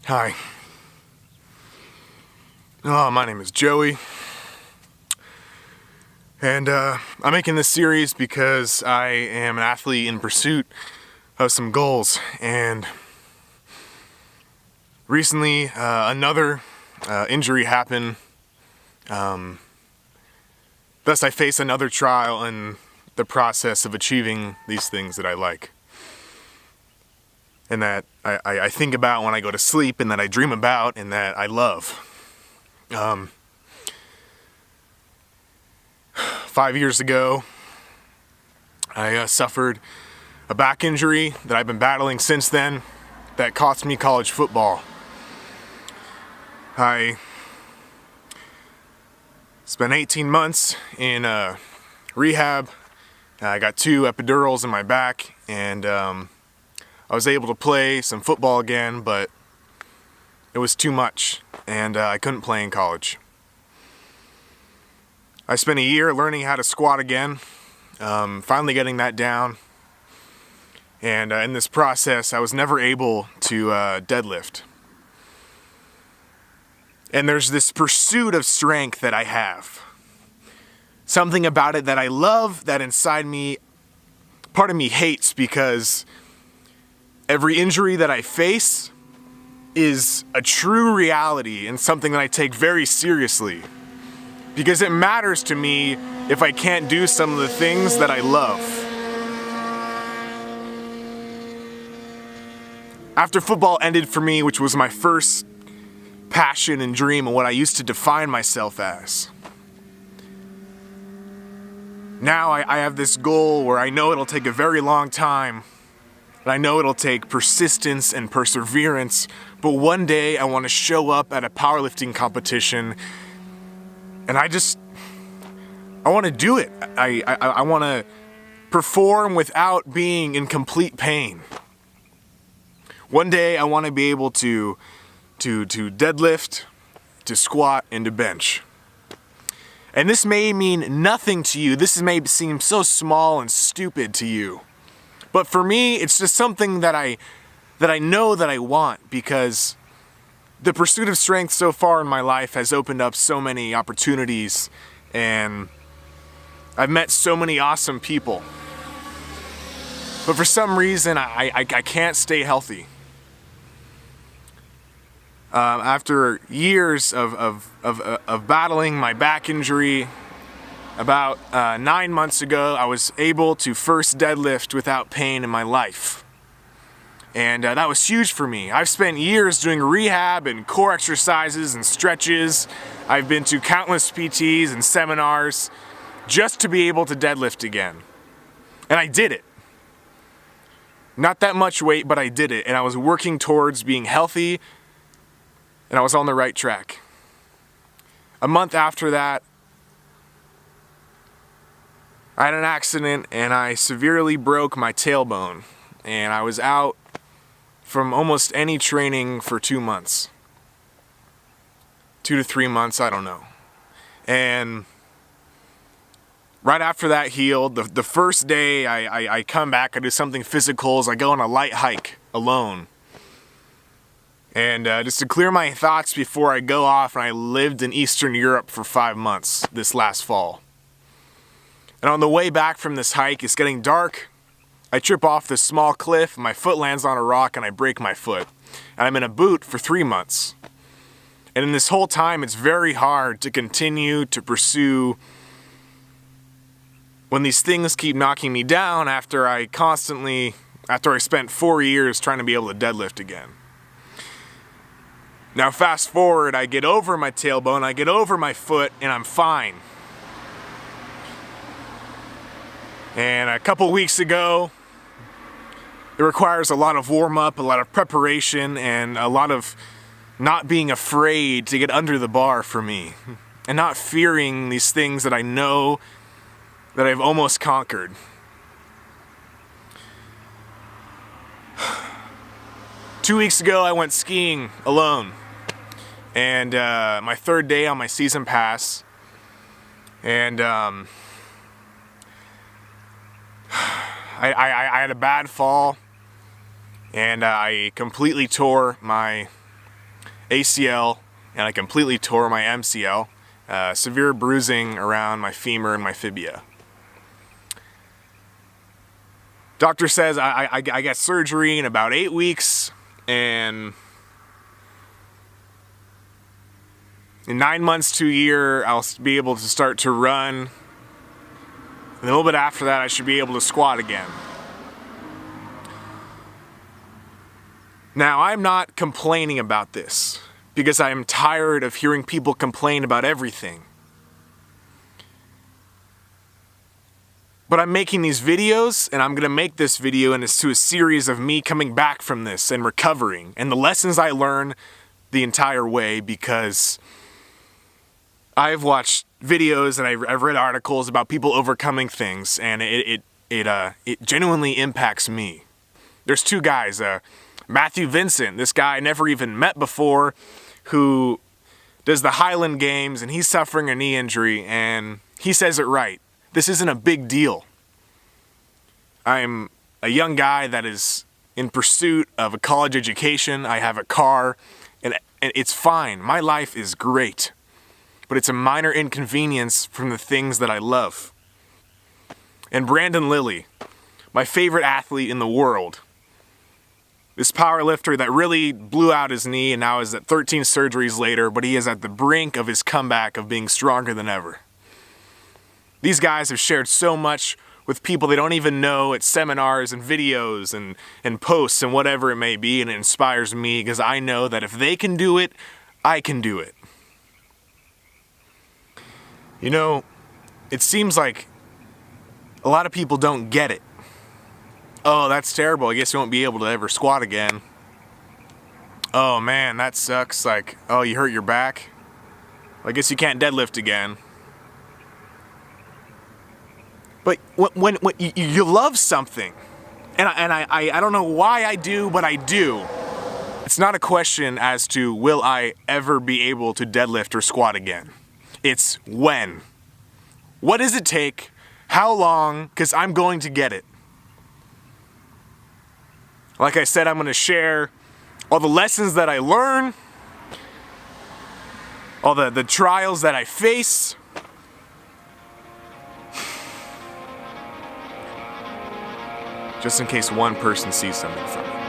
Hi. My name is Joey. And I'm making this series because I am an athlete in pursuit of some goals. And recently, another injury happened. Thus, I face another trial in the process of achieving these things that I like. And that I think about when I go to sleep, and that I dream about, and that I love. 5 years ago, I suffered a back injury that I've been battling since then that cost me college football. I spent 18 months in rehab. I got 2 epidurals in my back, and I was able to play some football again, but it was too much, and I couldn't play in college. I spent a year learning how to squat again, finally getting that down, and in this process, I was never able to deadlift. And there's this pursuit of strength that I have. Something about it that I love, that inside me, part of me hates, because every injury that I face is a true reality and something that I take very seriously. Because it matters to me if I can't do some of the things that I love. After football ended for me, which was my first passion and dream and what I used to define myself as, now I have this goal where I know it'll take a very long time. I know it'll take persistence and perseverance, but one day I want to show up at a powerlifting competition, and I want to do it. I want to perform without being in complete pain. One day I want to be able to deadlift, to squat, and to bench. And this may mean nothing to you. This may seem so small and stupid to you. But for me, it's just something that I know that I want, because the pursuit of strength so far in my life has opened up so many opportunities, and I've met so many awesome people. But for some reason, I can't stay healthy. After years of battling my back injury, about 9 months ago, I was able to first deadlift without pain in my life. And that was huge for me. I've spent years doing rehab and core exercises and stretches. I've been to countless PTs and seminars just to be able to deadlift again. And I did it. Not that much weight, but I did it. And I was working towards being healthy, and I was on the right track. A month after that, I had an accident and I severely broke my tailbone, and I was out from almost any training for 2 months. 2 to 3 months, I don't know. And right after that healed, the first day I come back, I do something physical, as I go on a light hike alone. And just to clear my thoughts before I go off, and I lived in Eastern Europe for 5 months this last fall. And on the way back from this hike, it's getting dark. I trip off this small cliff, my foot lands on a rock, and I break my foot. And I'm in a boot for 3 months. And in this whole time, it's very hard to continue to pursue when these things keep knocking me down after I spent 4 years trying to be able to deadlift again. Now fast forward, I get over my tailbone, I get over my foot, and I'm fine. And a couple weeks ago, it requires a lot of warm-up, a lot of preparation, and a lot of not being afraid to get under the bar for me, and not fearing these things that I know that I've almost conquered. Two weeks ago, I went skiing alone, and my third day on my season pass, and I had a bad fall, and I completely tore my ACL, and I completely tore my MCL, severe bruising around my femur and my fibia. Doctor says I get surgery in about 8 weeks, and in 9 months to a year, I'll be able to start to run. And a little bit after that, I should be able to squat again. Now, I'm not complaining about this because I am tired of hearing people complain about everything. But I'm making these videos, and I'm going to make this video into a series of me coming back from this and recovering, and the lessons I learn the entire way, because I've watched videos and I've read articles about people overcoming things, and it genuinely impacts me. There's two guys, Matthew Vincent, this guy I never even met before, who does the Highland Games, and he's suffering a knee injury, and he says it right. This isn't a big deal. I'm a young guy that is in pursuit of a college education. I have a car, and it's fine. My life is great. But it's a minor inconvenience from the things that I love. And Brandon Lilly, my favorite athlete in the world, this power lifter that really blew out his knee and now is at 13 surgeries later, but he is at the brink of his comeback of being stronger than ever. These guys have shared so much with people they don't even know at seminars and videos and posts and whatever it may be, and it inspires me because I know that if they can do it, I can do it. You know, it seems like a lot of people don't get it. Oh, that's terrible. I guess you won't be able to ever squat again. Oh man, that sucks. Like, oh, you hurt your back? I guess you can't deadlift again. But when you love something, and I don't know why I do, but I do. It's not a question as to will I ever be able to deadlift or squat again. It's when. What does it take? How long? Because I'm going to get it. Like I said, I'm going to share all the lessons that I learn, all the trials that I face. Just in case one person sees something from it.